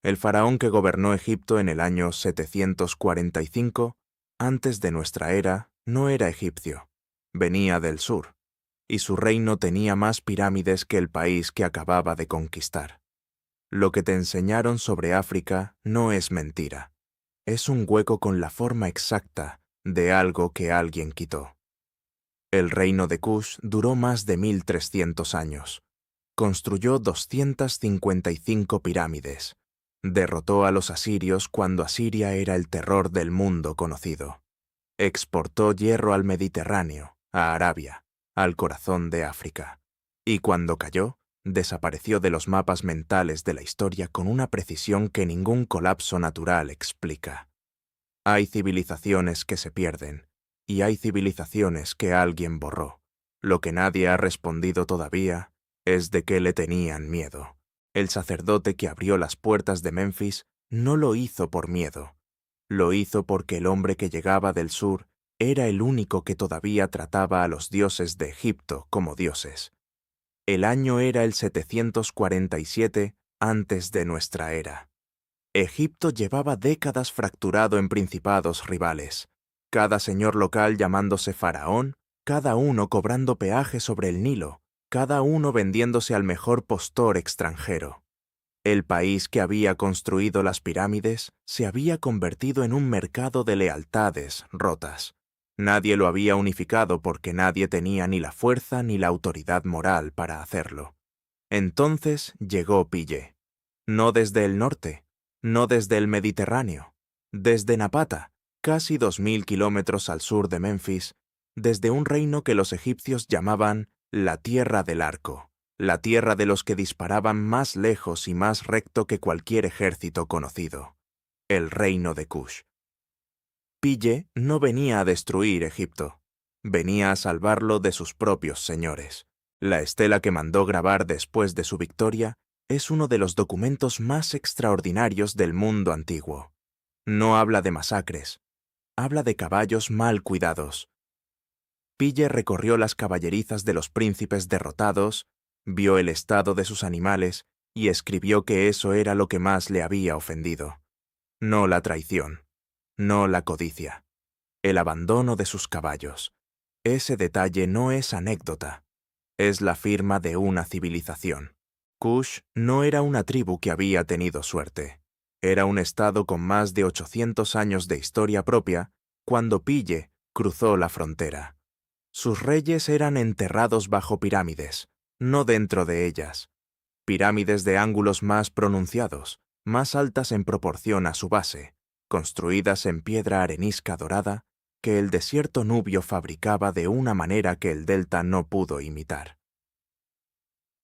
El faraón que gobernó Egipto en el año 745, antes de nuestra era, no era egipcio, venía del sur, y su reino tenía más pirámides que el país que acababa de conquistar. Lo que te enseñaron sobre África no es mentira, es un hueco con la forma exacta de algo que alguien quitó. El reino de Kush duró más de 1300 años. Construyó 255 pirámides. Derrotó a los asirios cuando Asiria era el terror del mundo conocido. Exportó hierro al Mediterráneo, a Arabia, al corazón de África. Y cuando cayó, desapareció de los mapas mentales de la historia con una precisión que ningún colapso natural explica. Hay civilizaciones que se pierden, y hay civilizaciones que alguien borró. Lo que nadie ha respondido todavía es de qué le tenían miedo. El sacerdote que abrió las puertas de Memphis no lo hizo por miedo. Lo hizo porque el hombre que llegaba del sur era el único que todavía trataba a los dioses de Egipto como dioses. El año era el 747 antes de nuestra era. Egipto llevaba décadas fracturado en principados rivales, cada señor local llamándose faraón, cada uno cobrando peaje sobre el Nilo, cada uno vendiéndose al mejor postor extranjero. El país que había construido las pirámides se había convertido en un mercado de lealtades rotas. Nadie lo había unificado porque nadie tenía ni la fuerza ni la autoridad moral para hacerlo. Entonces llegó Pille. No desde el norte, no desde el Mediterráneo, desde Napata, casi 2000 kilómetros al sur de Memphis, desde un reino que los egipcios llamaban la Tierra del Arco, la tierra de los que disparaban más lejos y más recto que cualquier ejército conocido, el reino de Kush. Pille no venía a destruir Egipto, venía a salvarlo de sus propios señores. La estela que mandó grabar después de su victoria es uno de los documentos más extraordinarios del mundo antiguo. No habla de masacres, habla de caballos mal cuidados. Pille recorrió las caballerizas de los príncipes derrotados, vio el estado de sus animales y escribió que eso era lo que más le había ofendido. No la traición, no la codicia, el abandono de sus caballos. Ese detalle no es anécdota, es la firma de una civilización. Kush no era una tribu que había tenido suerte. Era un estado con más de 800 años de historia propia cuando Pille cruzó la frontera. Sus reyes eran enterrados bajo pirámides, no dentro de ellas. Pirámides de ángulos más pronunciados, más altas en proporción a su base, construidas en piedra arenisca dorada, que el desierto nubio fabricaba de una manera que el delta no pudo imitar.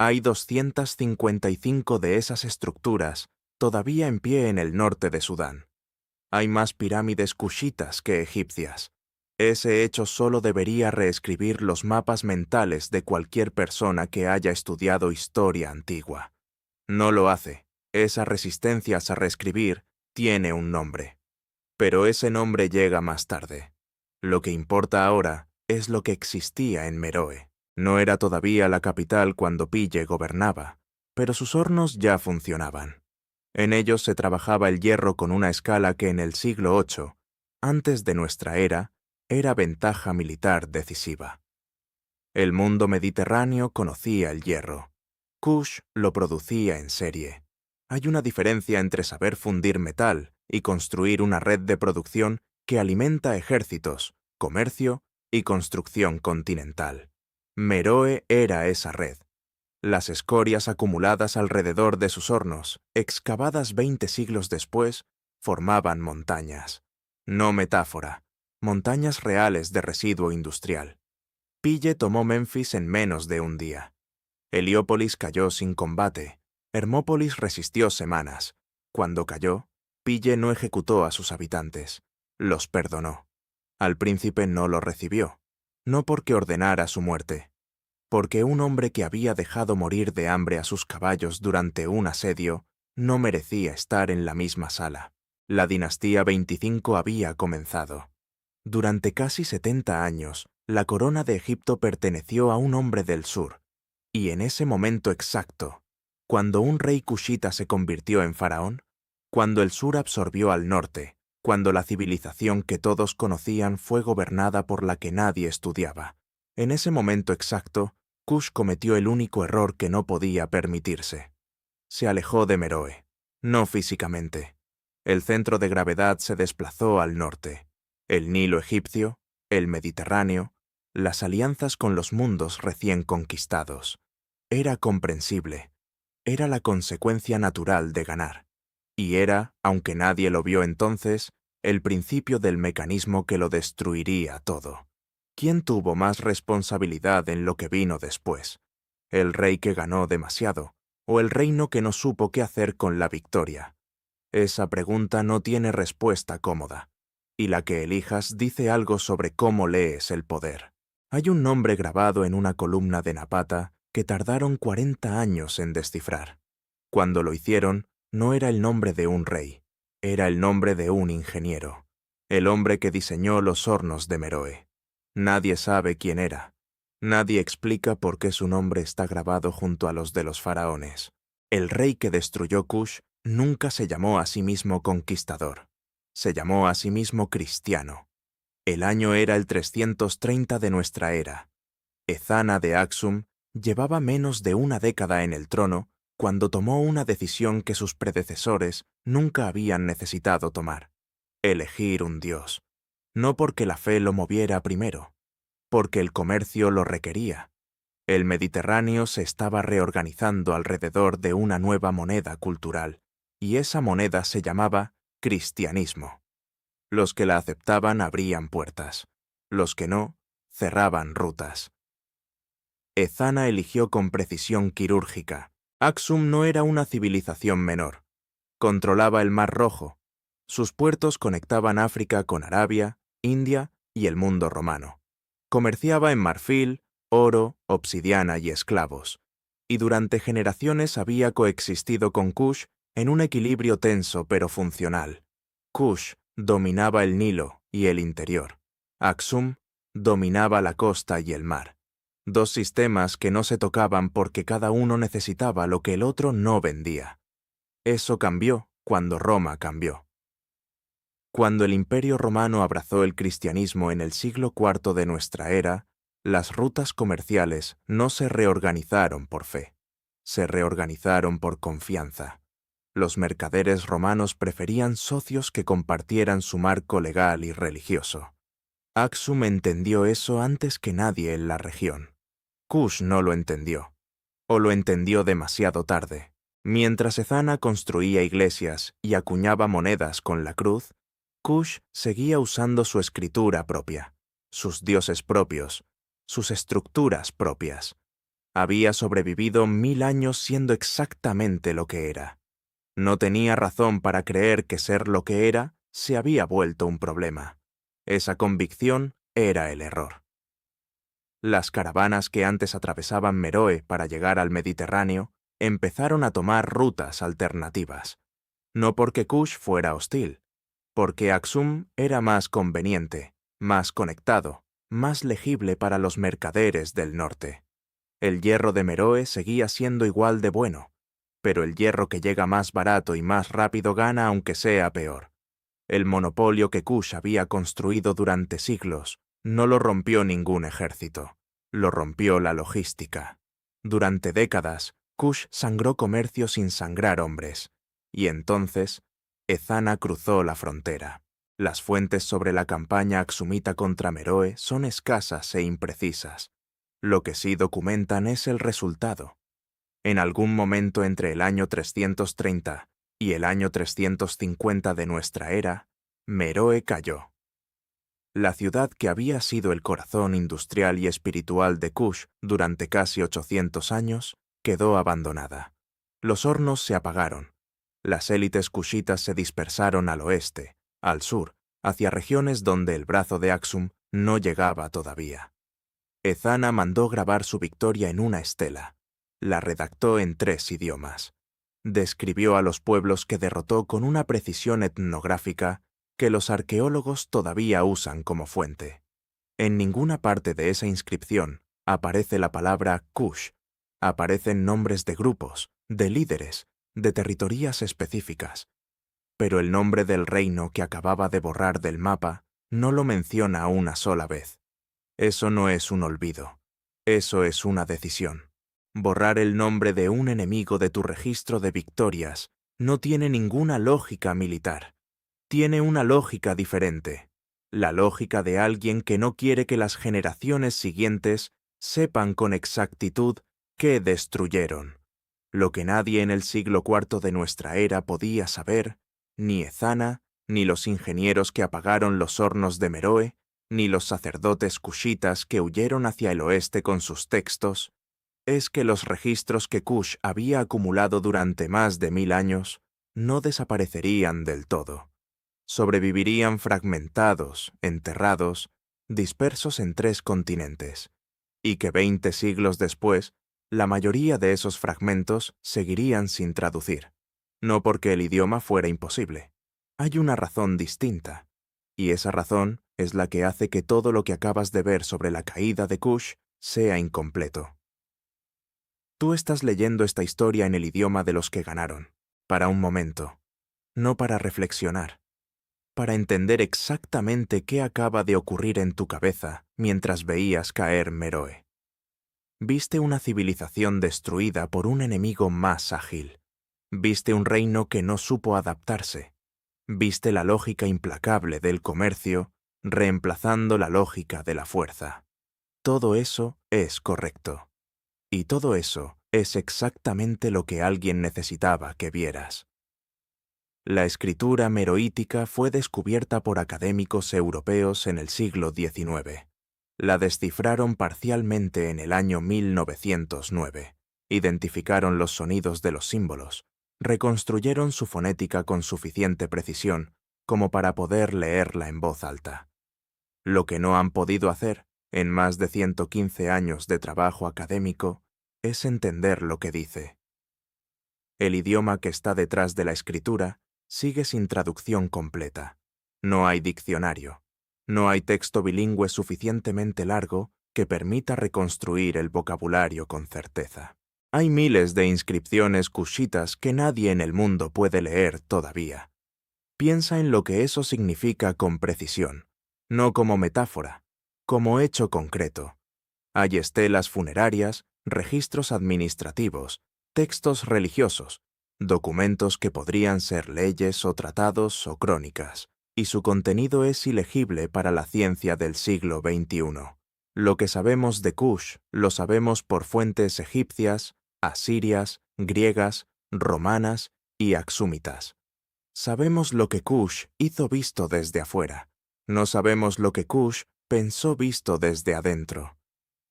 Hay 255 de esas estructuras todavía en pie en el norte de Sudán. Hay más pirámides cushitas que egipcias. Ese hecho solo debería reescribir los mapas mentales de cualquier persona que haya estudiado historia antigua. No lo hace. Esa resistencia a reescribir tiene un nombre. Pero ese nombre llega más tarde. Lo que importa ahora es lo que existía en Meroe. No era todavía la capital cuando Pille gobernaba, pero sus hornos ya funcionaban. En ellos se trabajaba el hierro con una escala que en el siglo VIII, antes de nuestra era ventaja militar decisiva. El mundo mediterráneo conocía el hierro. Kush lo producía en serie. Hay una diferencia entre saber fundir metal y construir una red de producción que alimenta ejércitos, comercio y construcción continental. Meroe era esa red. Las escorias acumuladas alrededor de sus hornos, excavadas 20 siglos después, formaban montañas. No metáfora, montañas reales de residuo industrial. Pille tomó Memphis en menos de un día. Heliópolis cayó sin combate. Hermópolis resistió semanas. Cuando cayó, Pille no ejecutó a sus habitantes. Los perdonó. Al príncipe no lo recibió, no porque ordenara su muerte, porque un hombre que había dejado morir de hambre a sus caballos durante un asedio no merecía estar en la misma sala. La dinastía 25 había comenzado. Durante casi 70 años, la corona de Egipto perteneció a un hombre del sur, y en ese momento exacto, cuando un rey cushita se convirtió en faraón, Cuando el sur absorbió al norte, cuando la civilización que todos conocían fue gobernada por la que nadie estudiaba. En ese momento exacto, Kush cometió el único error que no podía permitirse. Se alejó de Meroe, no físicamente. El centro de gravedad se desplazó al norte. El Nilo egipcio, el Mediterráneo, las alianzas con los mundos recién conquistados. Era comprensible. Era la consecuencia natural de ganar. Y era, aunque nadie lo vio entonces, el principio del mecanismo que lo destruiría todo. ¿Quién tuvo más responsabilidad en lo que vino después? ¿El rey que ganó demasiado, o el reino que no supo qué hacer con la victoria? Esa pregunta no tiene respuesta cómoda, y la que elijas dice algo sobre cómo lees el poder. Hay un nombre grabado en una columna de Napata que tardaron 40 años en descifrar. Cuando lo hicieron, no era el nombre de un rey, era el nombre de un ingeniero, el hombre que diseñó los hornos de Meroe. Nadie sabe quién era. Nadie explica por qué su nombre está grabado junto a los de los faraones. El rey que destruyó Kush nunca se llamó a sí mismo conquistador. Se llamó a sí mismo cristiano. El año era el 330 de nuestra era. Ezana de Aksum llevaba menos de una década en el trono cuando tomó una decisión que sus predecesores nunca habían necesitado tomar: elegir un dios. No porque la fe lo moviera primero, porque el comercio lo requería. El Mediterráneo se estaba reorganizando alrededor de una nueva moneda cultural, y esa moneda se llamaba cristianismo. Los que la aceptaban abrían puertas, los que no, cerraban rutas. Ezana eligió con precisión quirúrgica. Aksum no era una civilización menor. Controlaba el Mar Rojo. Sus puertos conectaban África con Arabia, India y el mundo romano. Comerciaba en marfil, oro, obsidiana y esclavos. Y durante generaciones había coexistido con Kush en un equilibrio tenso pero funcional. Kush dominaba el Nilo y el interior. Aksum dominaba la costa y el mar. Dos sistemas que no se tocaban porque cada uno necesitaba lo que el otro no vendía. Eso cambió cuando Roma cambió. Cuando el Imperio Romano abrazó el cristianismo en el siglo IV de nuestra era, las rutas comerciales no se reorganizaron por fe, se reorganizaron por confianza. Los mercaderes romanos preferían socios que compartieran su marco legal y religioso. Aksum entendió eso antes que nadie en la región. Kush no lo entendió, o lo entendió demasiado tarde. Mientras Ezana construía iglesias y acuñaba monedas con la cruz, Kush seguía usando su escritura propia, sus dioses propios, sus estructuras propias. Había sobrevivido 1000 años siendo exactamente lo que era. No tenía razón para creer que ser lo que era se había vuelto un problema. Esa convicción era el error. Las caravanas que antes atravesaban Meroe para llegar al Mediterráneo empezaron a tomar rutas alternativas. No porque Kush fuera hostil, porque Aksum era más conveniente, más conectado, más legible para los mercaderes del norte. El hierro de Meroe seguía siendo igual de bueno, pero el hierro que llega más barato y más rápido gana aunque sea peor. El monopolio que Kush había construido durante siglos no lo rompió ningún ejército, lo rompió la logística. Durante décadas, Kush sangró comercio sin sangrar hombres, y entonces Ezana cruzó la frontera. Las fuentes sobre la campaña aksumita contra Meroe son escasas e imprecisas. Lo que sí documentan es el resultado. En algún momento entre el año 330 y el año 350 de nuestra era, Meroe cayó. La ciudad que había sido el corazón industrial y espiritual de Kush durante casi 800 años quedó abandonada. Los hornos se apagaron. Las élites kushitas se dispersaron al oeste, al sur, hacia regiones donde el brazo de Aksum no llegaba todavía. Ezana mandó grabar su victoria en una estela. La redactó en 3 idiomas. Describió a los pueblos que derrotó con una precisión etnográfica que los arqueólogos todavía usan como fuente. En ninguna parte de esa inscripción aparece la palabra Kush. Aparecen nombres de grupos, de líderes, de territorías específicas. pero el nombre del reino que acababa de borrar del mapa no lo menciona una sola vez. Eso no es un olvido. Eso es una decisión. Borrar el nombre de un enemigo de tu registro de victorias no tiene ninguna lógica militar. Tiene una lógica diferente. La lógica de alguien que no quiere que las generaciones siguientes sepan con exactitud qué destruyeron. Lo que nadie en el siglo IV de nuestra era podía saber, ni Ezana, ni los ingenieros que apagaron los hornos de Meroe, ni los sacerdotes cushitas que huyeron hacia el oeste con sus textos, es que los registros que Kush había acumulado durante más de 1000 años no desaparecerían del todo. Sobrevivirían fragmentados, enterrados, dispersos en 3 continentes, y que 20 siglos después, la mayoría de esos fragmentos seguirían sin traducir, no porque el idioma fuera imposible. Hay una razón distinta, y esa razón es la que hace que todo lo que acabas de ver sobre la caída de Kush sea incompleto. Tú estás leyendo esta historia en el idioma de los que ganaron, para un momento, no para reflexionar, para entender exactamente qué acaba de ocurrir en tu cabeza mientras veías caer Meroe. Viste una civilización destruida por un enemigo más ágil. Viste un reino que no supo adaptarse. Viste la lógica implacable del comercio reemplazando la lógica de la fuerza. Todo eso es correcto. Y todo eso es exactamente lo que alguien necesitaba que vieras. La escritura meroítica fue descubierta por académicos europeos en el siglo XIX. La descifraron parcialmente en el año 1909. Identificaron los sonidos de los símbolos. Reconstruyeron su fonética con suficiente precisión como para poder leerla en voz alta. Lo que no han podido hacer, en más de 115 años de trabajo académico, es entender lo que dice. El idioma que está detrás de la escritura sigue sin traducción completa. No hay diccionario. No hay texto bilingüe suficientemente largo que permita reconstruir el vocabulario con certeza. Hay miles de inscripciones cushitas que nadie en el mundo puede leer todavía. Piensa en lo que eso significa con precisión, no como metáfora, como hecho concreto. Hay estelas funerarias, registros administrativos, textos religiosos, documentos que podrían ser leyes o tratados o crónicas, y su contenido es ilegible para la ciencia del siglo XXI. Lo que sabemos de Kush lo sabemos por fuentes egipcias, asirias, griegas, romanas y axúmitas. Sabemos lo que Kush hizo visto desde afuera. No sabemos lo que Kush pensó visto desde adentro.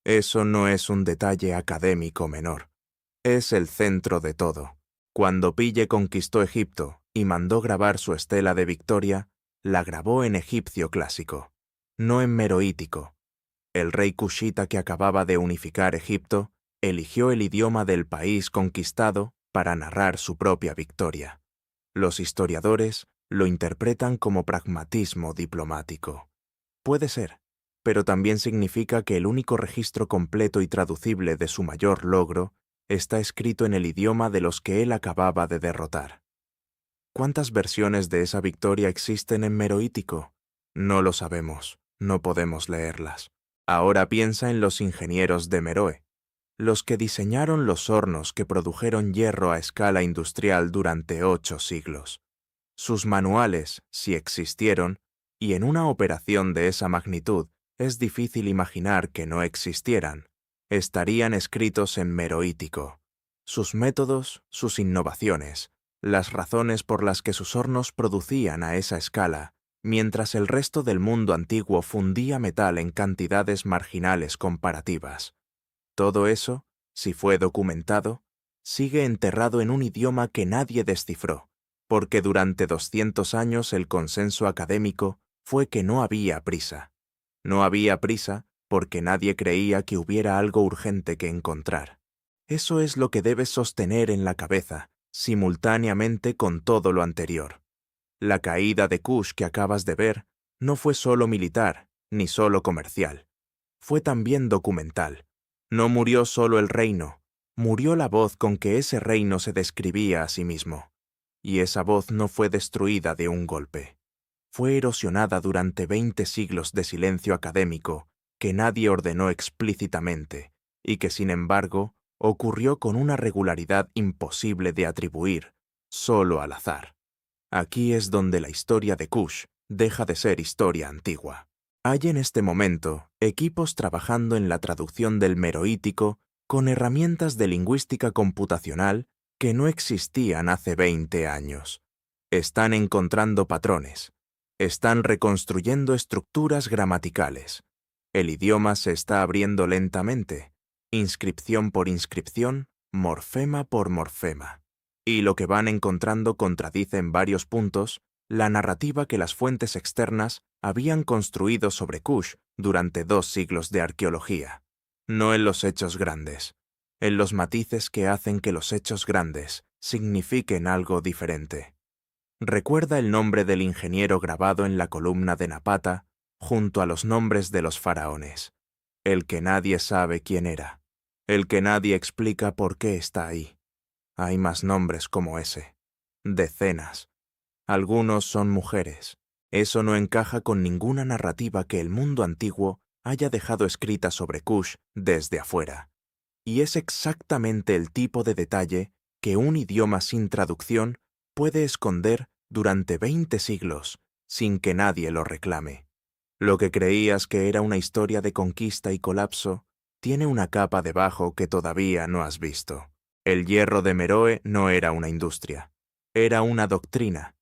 Eso no es un detalle académico menor. Es el centro de todo. Cuando Pille conquistó Egipto y mandó grabar su estela de victoria, la grabó en egipcio clásico, no en meroítico. El rey cushita que acababa de unificar Egipto eligió el idioma del país conquistado para narrar su propia victoria. Los historiadores lo interpretan como pragmatismo diplomático. Puede ser, pero también significa que el único registro completo y traducible de su mayor logro está escrito en el idioma de los que él acababa de derrotar. ¿Cuántas versiones de esa victoria existen en meroítico? No lo sabemos, no podemos leerlas. Ahora piensa en los ingenieros de Meroe, los que diseñaron los hornos que produjeron hierro a escala industrial durante 8 siglos. Sus manuales, si existieron, y en una operación de esa magnitud es difícil imaginar que no existieran, estarían escritos en meroítico. Sus métodos, sus innovaciones, las razones por las que sus hornos producían a esa escala, mientras el resto del mundo antiguo fundía metal en cantidades marginales comparativas. Todo eso, si fue documentado, sigue enterrado en un idioma que nadie descifró, porque durante 200 años el consenso académico fue que no había prisa. No había prisa porque nadie creía que hubiera algo urgente que encontrar. Eso es lo que debes sostener en la cabeza, simultáneamente con todo lo anterior. La caída de Kush que acabas de ver no fue solo militar, ni solo comercial. Fue también documental. No murió solo el reino, murió la voz con que ese reino se describía a sí mismo. y esa voz no fue destruida de un golpe. Fue erosionada durante 20 siglos de silencio académico que nadie ordenó explícitamente y que, sin embargo, ocurrió con una regularidad imposible de atribuir, solo al azar. Aquí es donde la historia de Kush deja de ser historia antigua. Hay en este momento equipos trabajando en la traducción del meroítico con herramientas de lingüística computacional que no existían hace 20 años. Están encontrando patrones. Están reconstruyendo estructuras gramaticales. El idioma se está abriendo lentamente, inscripción por inscripción, morfema por morfema. Y lo que van encontrando contradice en varios puntos la narrativa que las fuentes externas habían construido sobre Kush durante 2 siglos de arqueología. No en los hechos grandes, en los matices que hacen que los hechos grandes signifiquen algo diferente. Recuerda el nombre del ingeniero grabado en la columna de Napata junto a los nombres de los faraones, el que nadie sabe quién era, el que nadie explica por qué está ahí. Hay más nombres como ese, decenas. Algunos son mujeres. Eso no encaja con ninguna narrativa que el mundo antiguo haya dejado escrita sobre Kush desde afuera. Y es exactamente el tipo de detalle que un idioma sin traducción puede esconder durante 20 siglos sin que nadie lo reclame. Lo que creías que era una historia de conquista y colapso tiene una capa debajo que todavía no has visto. El hierro de Meroe no era una industria, era una doctrina.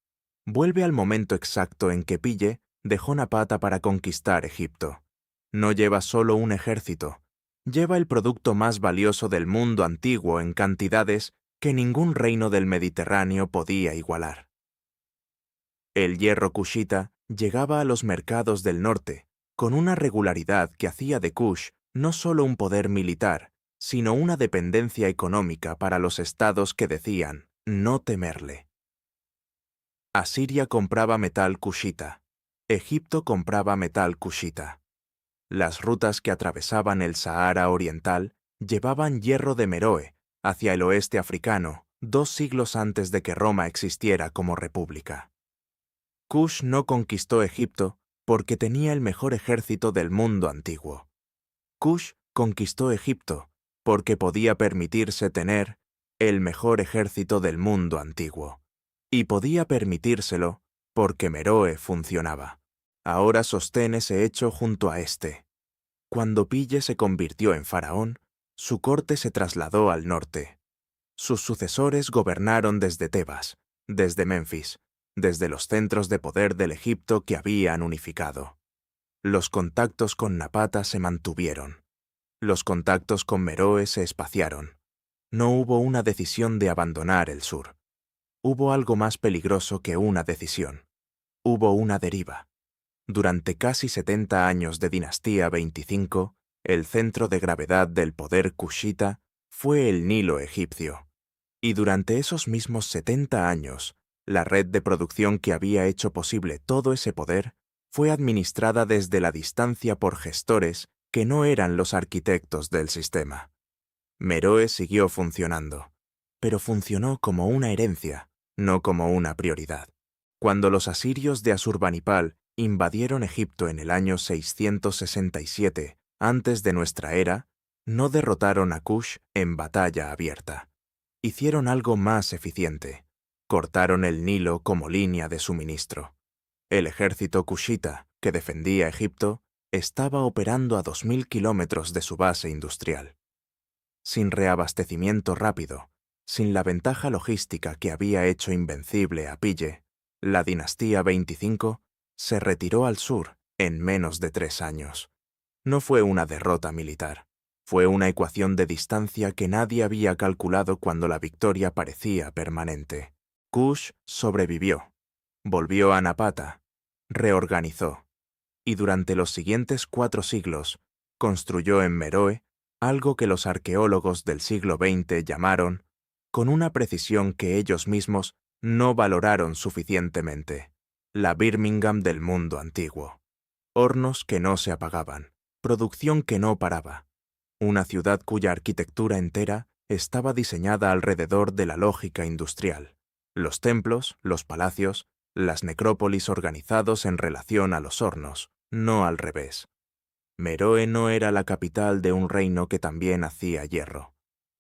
Vuelve al momento exacto en que Pille dejó Napata para conquistar Egipto. No lleva solo un ejército, lleva el producto más valioso del mundo antiguo en cantidades que ningún reino del Mediterráneo podía igualar. El hierro kushita llegaba a los mercados del norte con una regularidad que hacía de Kush no solo un poder militar, sino una dependencia económica para los estados que decían no temerle. Asiria compraba metal kushita, Egipto compraba metal kushita. Las rutas que atravesaban el Sahara Oriental llevaban hierro de Meroe hacia el oeste africano 2 siglos antes de que Roma existiera como república. Kush no conquistó Egipto porque tenía el mejor ejército del mundo antiguo. Kush conquistó Egipto porque podía permitirse tener el mejor ejército del mundo antiguo. Y podía permitírselo porque Meroe funcionaba. Ahora sostén ese hecho junto a este. Cuando Pille se convirtió en faraón, su corte se trasladó al norte. Sus sucesores gobernaron desde Tebas, desde Menfis, desde los centros de poder del Egipto que habían unificado. Los contactos con Napata se mantuvieron. Los contactos con Meroe se espaciaron. No hubo una decisión de abandonar el sur. Hubo algo más peligroso que una decisión. Hubo una deriva. Durante casi 70 años de dinastía 25, el centro de gravedad del poder kushita fue el Nilo egipcio. Y durante esos mismos 70 años, la red de producción que había hecho posible todo ese poder fue administrada desde la distancia por gestores que no eran los arquitectos del sistema. Meroe siguió funcionando, pero funcionó como una herencia, no como una prioridad. Cuando los asirios de Asurbanipal invadieron Egipto en el año 667 antes de nuestra era, no derrotaron a Kush en batalla abierta. Hicieron algo más eficiente. Cortaron el Nilo como línea de suministro. El ejército kushita que defendía Egipto estaba operando a 2000 kilómetros de su base industrial. Sin reabastecimiento rápido, sin la ventaja logística que había hecho invencible a Pille, la dinastía 25 se retiró al sur en menos de 3 años. No fue una derrota militar, fue una ecuación de distancia que nadie había calculado cuando la victoria parecía permanente. Kush sobrevivió, volvió a Napata, reorganizó, y durante los siguientes 4 siglos construyó en Meroe algo que los arqueólogos del siglo XX llamaron, con una precisión que ellos mismos no valoraron suficientemente, la Birmingham del mundo antiguo. Hornos que no se apagaban, producción que no paraba. Una ciudad cuya arquitectura entera estaba diseñada alrededor de la lógica industrial. los templos, los palacios, las necrópolis organizados en relación a los hornos, no al revés. Meroe no era la capital de un reino que también hacía hierro.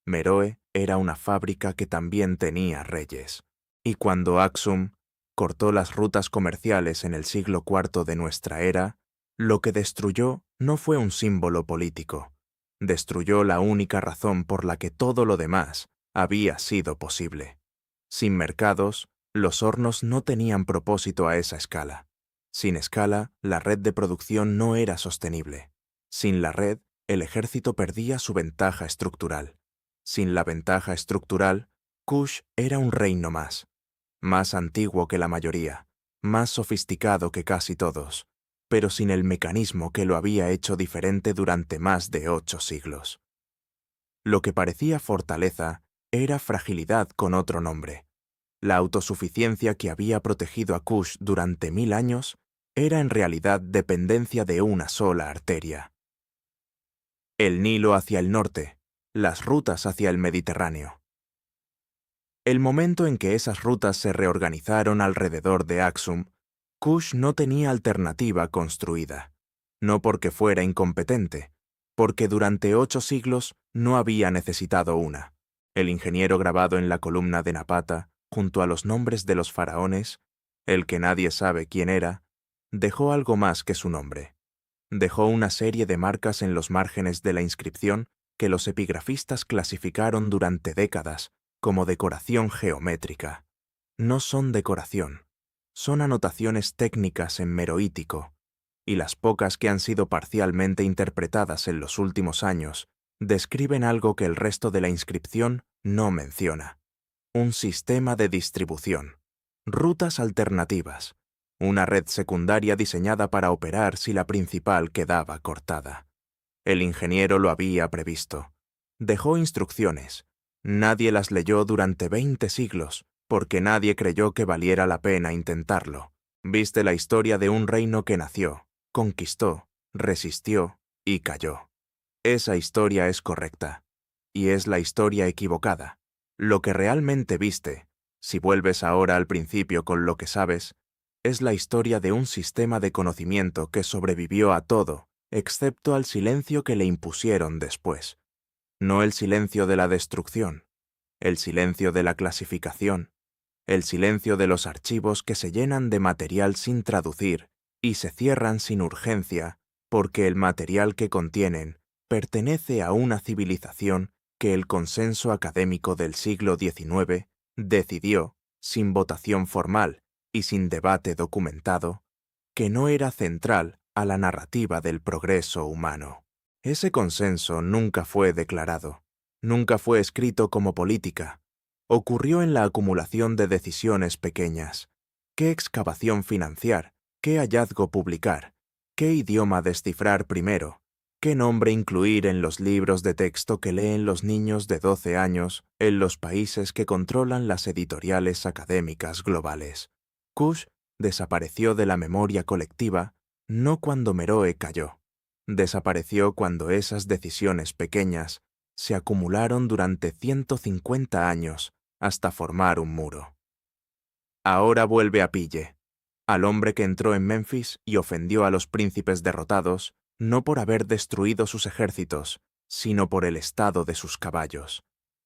Meroe era una fábrica que también tenía reyes. Y cuando Axum cortó las rutas comerciales en el siglo IV de nuestra era, lo que destruyó no fue un símbolo político. Destruyó la única razón por la que todo lo demás había sido posible. Sin mercados, los hornos no tenían propósito a esa escala. Sin escala, la red de producción no era sostenible. Sin la red, el ejército perdía su ventaja estructural. Sin la ventaja estructural, Kush era un reino más antiguo que la mayoría, más sofisticado que casi todos, pero sin el mecanismo que lo había hecho diferente durante más de 8 siglos. Lo que parecía fortaleza era fragilidad con otro nombre. La autosuficiencia que había protegido a Kush durante 1000 años era en realidad dependencia de una sola arteria. El Nilo hacia el norte, las rutas hacia el Mediterráneo. El momento en que esas rutas se reorganizaron alrededor de Axum, Kush no tenía alternativa construida, no porque fuera incompetente, porque durante 8 siglos no había necesitado una. El ingeniero grabado en la columna de Napata, junto a los nombres de los faraones, el que nadie sabe quién era, dejó algo más que su nombre. Dejó una serie de marcas en los márgenes de la inscripción que los epigrafistas clasificaron durante décadas como decoración geométrica. No son decoración, son anotaciones técnicas en meroítico, y las pocas que han sido parcialmente interpretadas en los últimos años describen algo que el resto de la inscripción no menciona. Un sistema de distribución, rutas alternativas, una red secundaria diseñada para operar si la principal quedaba cortada. El ingeniero lo había previsto. Dejó instrucciones. Nadie las leyó durante 20 siglos, porque nadie creyó que valiera la pena intentarlo. Viste la historia de un reino que nació, conquistó, resistió y cayó. Esa historia es correcta, y es la historia equivocada. Lo que realmente viste, si vuelves ahora al principio con lo que sabes, es la historia de un sistema de conocimiento que sobrevivió a todo, excepto al silencio que le impusieron después. No el silencio de la destrucción, el silencio de la clasificación, el silencio de los archivos que se llenan de material sin traducir y se cierran sin urgencia porque el material que contienen pertenece a una civilización que el consenso académico del siglo XIX decidió, sin votación formal y sin debate documentado, que no era central a la narrativa del progreso humano. Ese consenso nunca fue declarado, nunca fue escrito como política. Ocurrió en la acumulación de decisiones pequeñas. ¿Qué excavación financiar? ¿Qué hallazgo publicar? ¿Qué idioma descifrar primero? ¿Qué nombre incluir en los libros de texto que leen los niños de 12 años en los países que controlan las editoriales académicas globales? Kush desapareció de la memoria colectiva no cuando Meroe cayó. Desapareció cuando esas decisiones pequeñas se acumularon durante 150 años hasta formar un muro. Ahora vuelve a Pille, al hombre que entró en Memphis y ofendió a los príncipes derrotados, no por haber destruido sus ejércitos, sino por el estado de sus caballos.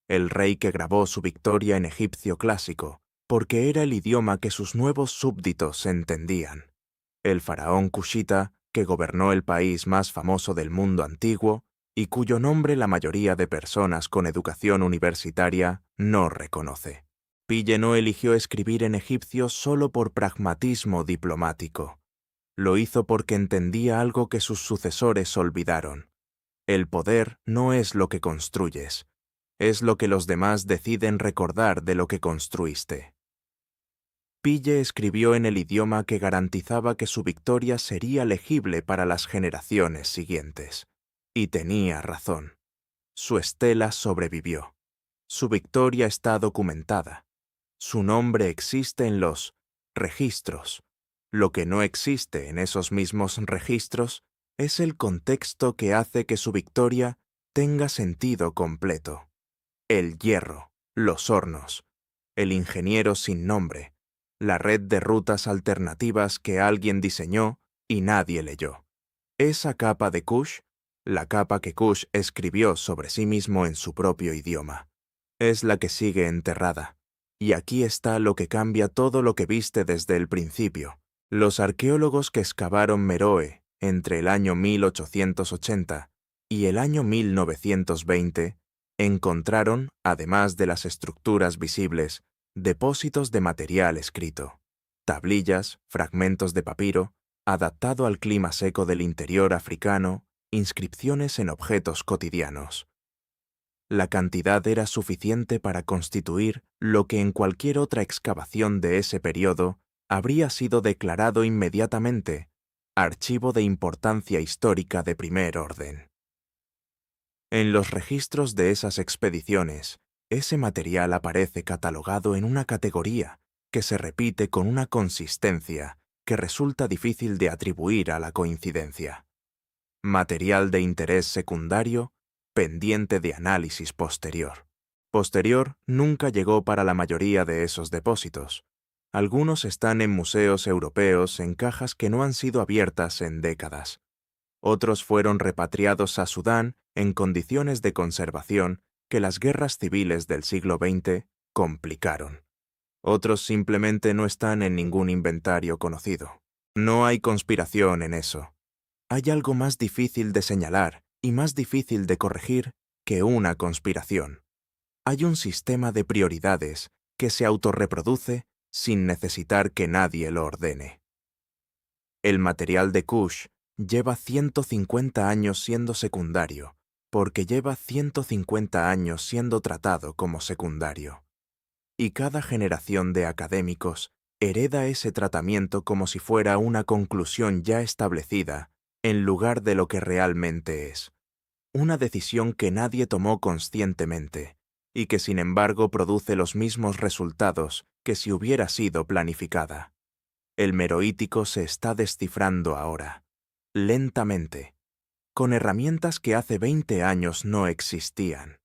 El rey que grabó su victoria en egipcio clásico, porque era el idioma que sus nuevos súbditos entendían. El faraón cushita, que gobernó el país más famoso del mundo antiguo, y cuyo nombre la mayoría de personas con educación universitaria no reconoce. Pille no eligió escribir en egipcio solo por pragmatismo diplomático. Lo hizo porque entendía algo que sus sucesores olvidaron. El poder no es lo que construyes, es lo que los demás deciden recordar de lo que construiste. Pille escribió en el idioma que garantizaba que su victoria sería legible para las generaciones siguientes. Y tenía razón. Su estela sobrevivió. Su victoria está documentada. Su nombre existe en los registros. Lo que no existe en esos mismos registros es el contexto que hace que su victoria tenga sentido completo. El hierro, los hornos, el ingeniero sin nombre, la red de rutas alternativas que alguien diseñó y nadie leyó. Esa capa de Kush, la capa que Kush escribió sobre sí mismo en su propio idioma, es la que sigue enterrada. Y aquí está lo que cambia todo lo que viste desde el principio. Los arqueólogos que excavaron Meroe entre el año 1880 y el año 1920 encontraron, además de las estructuras visibles, depósitos de material escrito, tablillas, fragmentos de papiro, adaptado al clima seco del interior africano, inscripciones en objetos cotidianos. La cantidad era suficiente para constituir lo que en cualquier otra excavación de ese periodo habría sido declarado inmediatamente archivo de importancia histórica de primer orden. En los registros de esas expediciones, ese material aparece catalogado en una categoría que se repite con una consistencia que resulta difícil de atribuir a la coincidencia. Material de interés secundario, pendiente de análisis posterior. Posterior nunca llegó para la mayoría de esos depósitos. Algunos están en museos europeos en cajas que no han sido abiertas en décadas. Otros fueron repatriados a Sudán en condiciones de conservación que las guerras civiles del siglo XX complicaron. Otros simplemente no están en ningún inventario conocido. No hay conspiración en eso. Hay algo más difícil de señalar y más difícil de corregir que una conspiración. Hay un sistema de prioridades que se autorreproduce sin necesitar que nadie lo ordene. El material de Kush lleva 150 años siendo secundario, porque lleva 150 años siendo tratado como secundario. Y cada generación de académicos hereda ese tratamiento como si fuera una conclusión ya establecida en lugar de lo que realmente es. Una decisión que nadie tomó conscientemente y que sin embargo produce los mismos resultados que si hubiera sido planificada. El meroítico se está descifrando ahora, lentamente, con herramientas que hace 20 años no existían.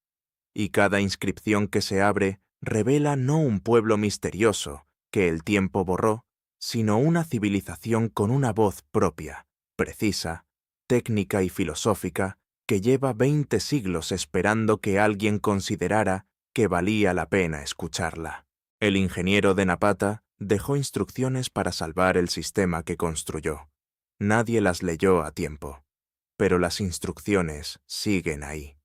Y cada inscripción que se abre revela no un pueblo misterioso que el tiempo borró, sino una civilización con una voz propia, precisa, técnica y filosófica, que lleva 20 siglos esperando que alguien considerara que valía la pena escucharla. El ingeniero de Napata dejó instrucciones para salvar el sistema que construyó. Nadie las leyó a tiempo, pero las instrucciones siguen ahí.